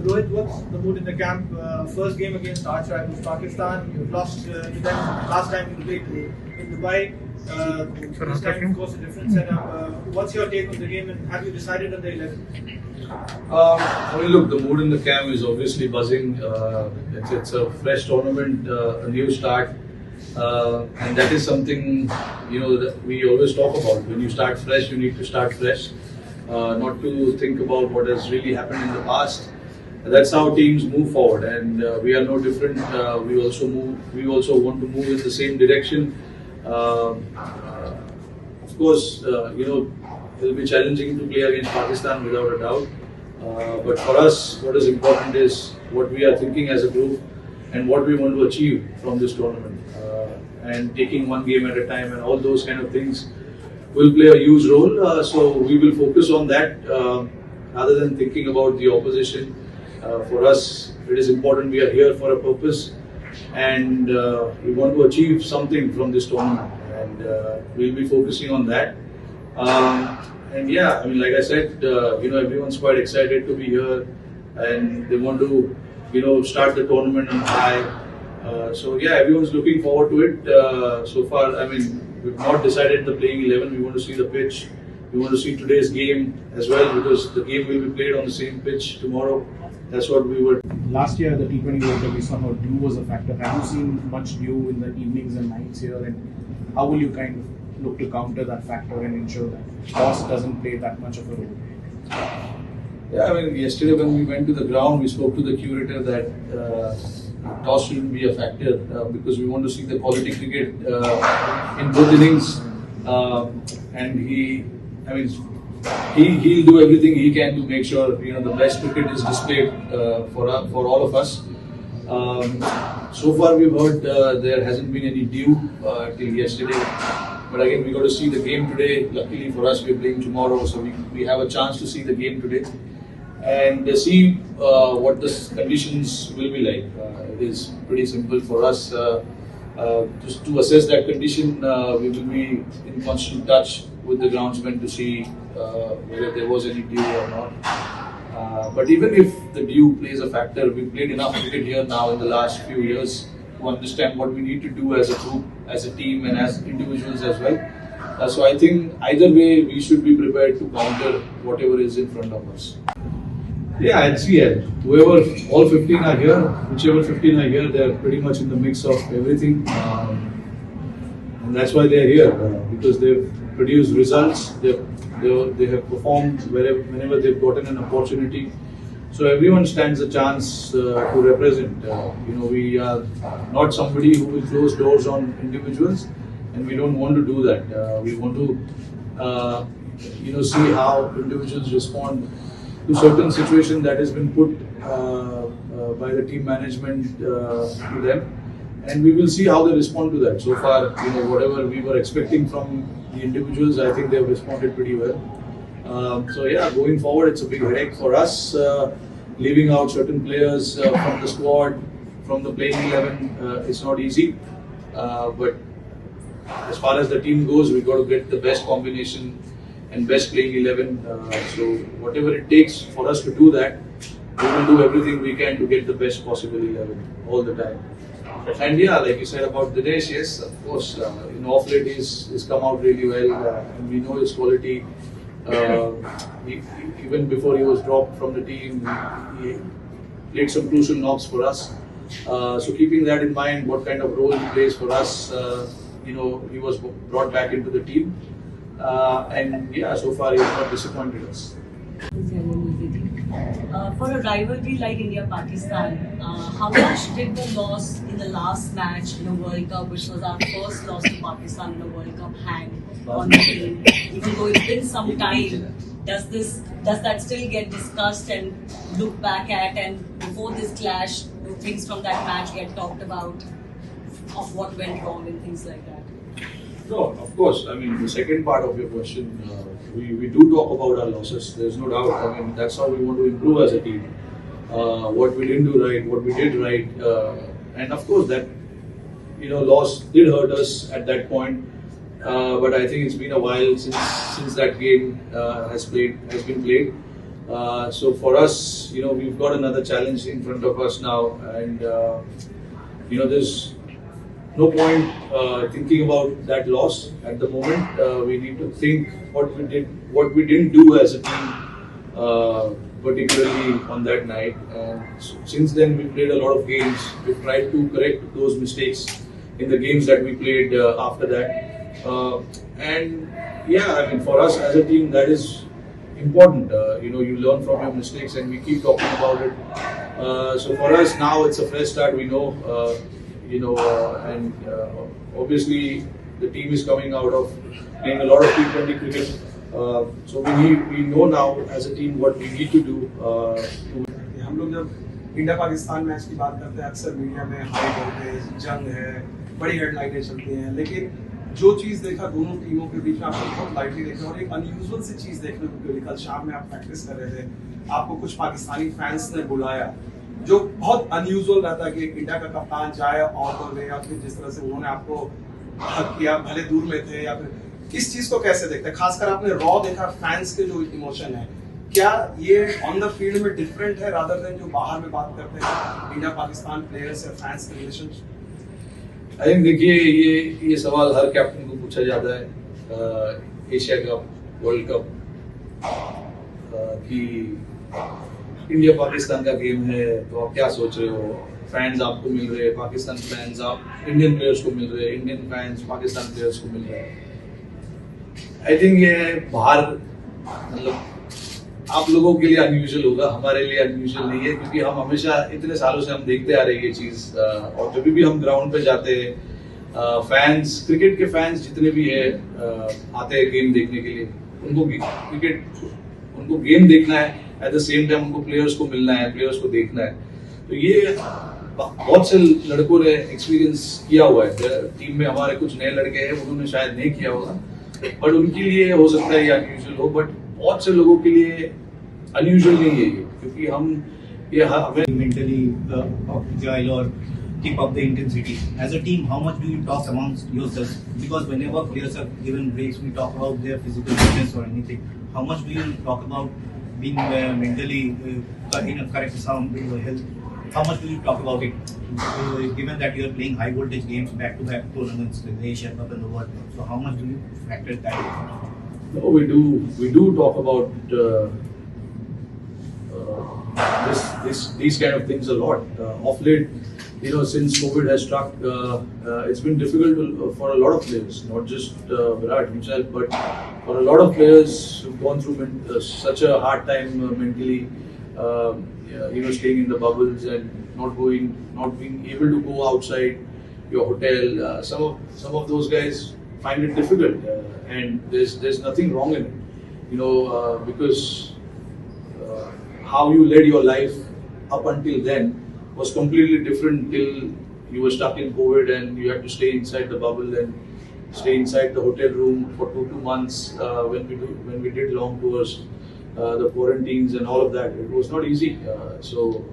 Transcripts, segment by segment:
Rohit, what's the mood in the camp? First game against arch rivals Pakistan. You've lost to them last time you played in Dubai. This time, of course, a different setup. What's your take on the game, and have you decided on the 11? Look, the mood in the camp is obviously buzzing. It's a fresh tournament, a new start, and that is something that we always talk about. When you start fresh, you need to start fresh, not to think about what has really happened in the past. That's how teams move forward, and we are no different. We also want to move in the same direction. Of course, it will be challenging to play against Pakistan without a doubt. But for us, what is important is what we are thinking as a group and what we want to achieve from this tournament. And taking one game at a time and all those kind of things will play a huge role. So we will focus on that rather than thinking about the opposition. For us, it is important we are here for a purpose, and we want to achieve something from this tournament, and we'll be focusing on that. And yeah, like I said, everyone's quite excited to be here, and they want to, start the tournament on high. So yeah, everyone's looking forward to it. So far, we've not decided the playing 11. We want to see the pitch. We want to see today's game as well, because the game will be played on the same pitch tomorrow. That's what we were. Last year, the T20 World Cup, we saw how dew was a factor. Have you seen much dew in the evenings and nights here? And how will you kind of look to counter that factor and ensure that toss doesn't play that much of a role? Yeah, yesterday when we went to the ground, we spoke to the curator that toss shouldn't be a factor because we want to see the quality cricket in both innings. And he'll do everything he can to make sure the best cricket is displayed for all of us. So far we've heard there hasn't been any dew till yesterday, but again we got to see the game today. Luckily for us, we're playing tomorrow, so we have a chance to see the game today and see what the conditions will be like. It is pretty simple for us. Just to assess that condition, we will be in constant touch with the groundsman to see whether there was any dew or not. But even if the dew plays a factor, we've played enough cricket here now in the last few years to understand what we need to do as a group, as a team, and as individuals as well. So I think either way, we should be prepared to counter whatever is in front of us. Yeah, and see, whoever, all 15 are here, whichever 15 are here, they're pretty much in the mix of everything. And that's why they're here, because they've produced results, they have performed whenever they've gotten an opportunity. So everyone stands a chance to represent. We are not somebody who will close doors on individuals, and we don't want to do that. We want to see how individuals respond to certain situation that has been put by the team management to them, and we will see how they respond to that. So far, whatever we were expecting from the individuals, I think they've responded pretty well. So yeah, going forward, it's a big headache for us, leaving out certain players from the squad, from the playing 11. It's not easy, but as far as the team goes, we've got to get the best combination and best playing 11. So whatever it takes for us to do that, we will do everything we can to get the best possible 11 all the time. And yeah, like you said about Dinesh, yes, of course, off late he's come out really well, and we know his quality. Even before he was dropped from the team, he played some crucial knocks for us. So keeping that in mind, what kind of role he plays for us, he was brought back into the team. And yeah, so far he has not disappointed us. For a rivalry like India-Pakistan, how much did the loss in the last match in the World Cup, which was our first loss to Pakistan in the World Cup, hang on the team? Even though it's been some time, does that still get discussed and looked back at, and before this clash, do things from that match get talked about of what went wrong and things like that? No, of course. The second part of your question, we do talk about our losses. There's no doubt. That's how we want to improve as a team. What we didn't do right, what we did right, and of course that loss did hurt us at that point. But I think it's been a while since that game has been played. So for us, we've got another challenge in front of us now, and there's no point thinking about that loss at the moment. We need to think what we didn't do as a team, particularly on that night. And since then, we played a lot of games. We've tried to correct those mistakes in the games that we played after that. And yeah, I mean, for us as a team, that is important. You learn from your mistakes, and we keep talking about it. So for us now, it's a fresh start. We know, and obviously the team is coming out of playing a lot of T20 cricket. So we know now as a team what we need to do. हम लोग जब India Pakistan match की बात करते हैं अक्सर media में high voltage जंग है, बड़ी हेडलाइनें चलती हैं, लेकिन जो चीज़ देखा दोनों टीमों के बीच में आपको बहुत लाइटली देखा और एक अनयूजुअल सी चीज़ देखने को मिली। कल शाम में आप प्रैक्टिस कर रहे थे, आपको कुछ पाकिस्तानी फैंस ने बुलाया, जो बहुत अनयूजुअल रहता है कि इंडिया का कप्तान जाए और बोले, या फिर जिस तरह से उन्होंने आपको हक किया, भले दूर में थे, या फिर इस चीज़ को कैसे देखते हैं? खासकर आपने रॉ देखा, फैंस के जो इमोशन है, क्या ये ऑन द फील्ड में डिफरेंट है रादर देन जो बाहर में बात करते हैं इंडिया पाकिस्तान प्लेयर्स या फैंस के रिलेशनशिप? आई थिंक देखिए, ये सवाल हर कैप्टन को पूछा जाता है एशिया कप, वर्ल्ड कप, कि इंडिया पाकिस्तान का गेम है तो आप क्या सोच रहे हो? फैंस आपको मिल रहे हैं, पाकिस्तान फैंस आप इंडियन प्लेयर्स को मिल रहे हैं, इंडियन फैंस पाकिस्तान प्लेयर्स को मिल रहे हैं। आई थिंक ये बाहर मतलब आप लोगों के लिए अनयूजुअल होगा, हमारे लिए अनयूजुअल नहीं है, क्योंकि हम हमेशा इतने सालों से हम देखते आ रहे हैं ये चीज। और जब भी हम ग्राउंड पे जाते हैं, फैंस, क्रिकेट के फैंस जितने भी है आते हैं गेम देखने के लिए, उनको गेम देखना है, एट द सेम टाइम उनको प्लेयर्स को मिलना है, प्लेयर्स को देखना है। तो ये बहुत से लड़कों ने एक्सपीरियंस किया हुआ है। टीम में हमारे कुछ नए लड़के हैं, उन्होंने शायद नहीं किया होगा, बट उनके लिए हो सकता है ये अनयूजुअल हो, बट बहुत से लोगों के लिए अनयूजुअल नहीं है ये, क्योंकि हम ये हमें mentally agile or keep up the intensity. As a team, how much do you talk amongst yourselves? Because whenever players are given breaks, we talk about their physical fitness or anything. How much do you talk about being mentally in a correct sound health? How much do you talk about it? Given that you are playing high voltage games, back-to-back tournaments, the Asia Cup and the World Cup, so how much do you factor that in? No, we do talk about these kind of things a lot. Of late, since COVID has struck, it's been difficult for a lot of players, not just Virat himself, but for a lot of players who've gone through such a hard time mentally, staying in the bubbles and not being able to go outside your hotel. Some of those guys find it difficult, and there's nothing wrong in it, because how you led your life up until then was completely different till you were stuck in COVID and you had to stay inside the bubble and stay inside the hotel room for 2 months when we did long tours, the quarantines and all of that. It was not easy. So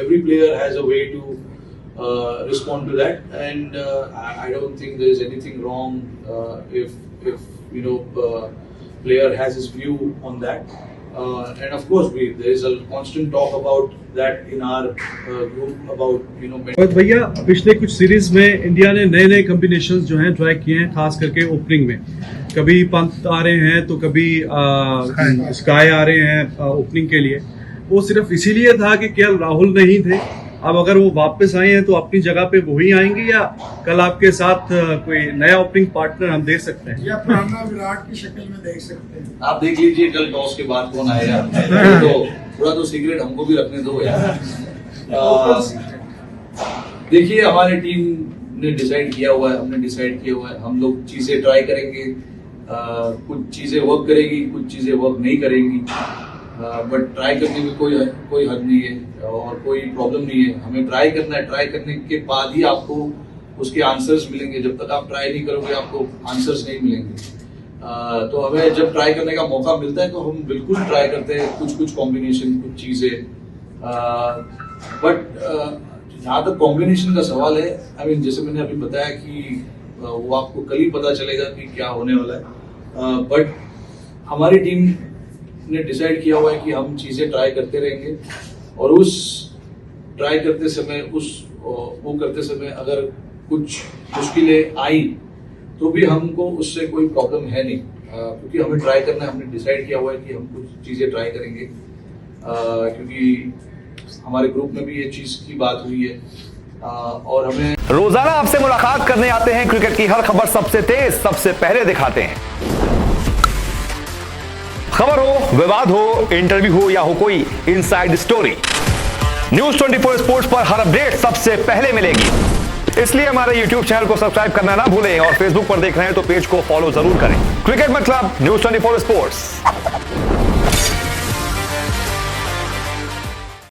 every player has a way to respond to that, and I don't think there is anything wrong if player has his view on that. And of course, there is a constant talk about that in our group about Rohit भैया, पिछले कुछ series में India ने नए नए combinations जो हैं try किए हैं, खास करके ओपनिंग में। कभी पंत आ रहे हैं तो कभी स्काई आ रहे हैं ओपनिंग के लिए। वो सिर्फ इसीलिए था कि केएल राहुल नहीं थे। अब अगर वो वापस आए हैं तो अपनी जगह पे वही आएंगे, या कल आपके साथ कोई नया ओपनिंग पार्टनर हम देख सकते हैं, या पुराना विराट की शक्ल में देख सकते हैं? आप देख लीजिए कल टॉस के बाद कौन आएगा। तो पूरा तो सीक्रेट हमको भी रखने दो यार। देखिए, हमारी टीम ने डिसाइड किया हुआ है, हमने डिसाइड किया हुआ है, हम लोग चीजें ट्राई करेंगे। कुछ चीजें वर्क करेगी, कुछ चीजें वर्क नहीं करेंगी, बट ट्राई करने में कोई हद नहीं है और कोई प्रॉब्लम नहीं है। हमें ट्राई करना है, ट्राई करने के बाद ही आपको उसके आंसर्स मिलेंगे। जब तक आप ट्राई नहीं करोगे आपको आंसर्स नहीं मिलेंगे। तो हमें जब ट्राई करने का मौका मिलता है तो हम बिल्कुल ट्राई करते हैं कुछ कॉम्बिनेशन, कुछ चीजें। बट जहाँ तक कॉम्बिनेशन का सवाल है, जैसे मैंने अभी बताया कि वो आपको कल ही पता चलेगा कि क्या होने वाला है। बट हमारी टीम ने डिसाइड किया हुआ है कि हम चीजें ट्राई करते रहेंगे और उस ट्राई करते समय वो करते समय अगर कुछ मुश्किलें आई तो भी हमको उससे कोई प्रॉब्लम है नहीं, क्योंकि हमें ट्राई करना है। हमने डिसाइड किया हुआ है कि हम कुछ चीजें ट्राई करेंगे, क्योंकि हमारे ग्रुप में भी ये चीज की बात हुई है और हमें रोजाना आपसे मुलाकात करने आते हैं, क्रिकेट की हर खबर सबसे तेज सबसे पहले दिखाते हैं। खबर हो, विवाद हो, इंटरव्यू हो या हो कोई इनसाइड स्टोरी, न्यूज 24 स्पोर्ट्स पर हर अपडेट सबसे पहले मिलेगी। इसलिए हमारे YouTube चैनल को सब्सक्राइब करना ना भूलें और Facebook पर देख रहे हैं तो पेज को फॉलो जरूर करें। क्रिकेट मतलब न्यूज 24 स्पोर्ट्स।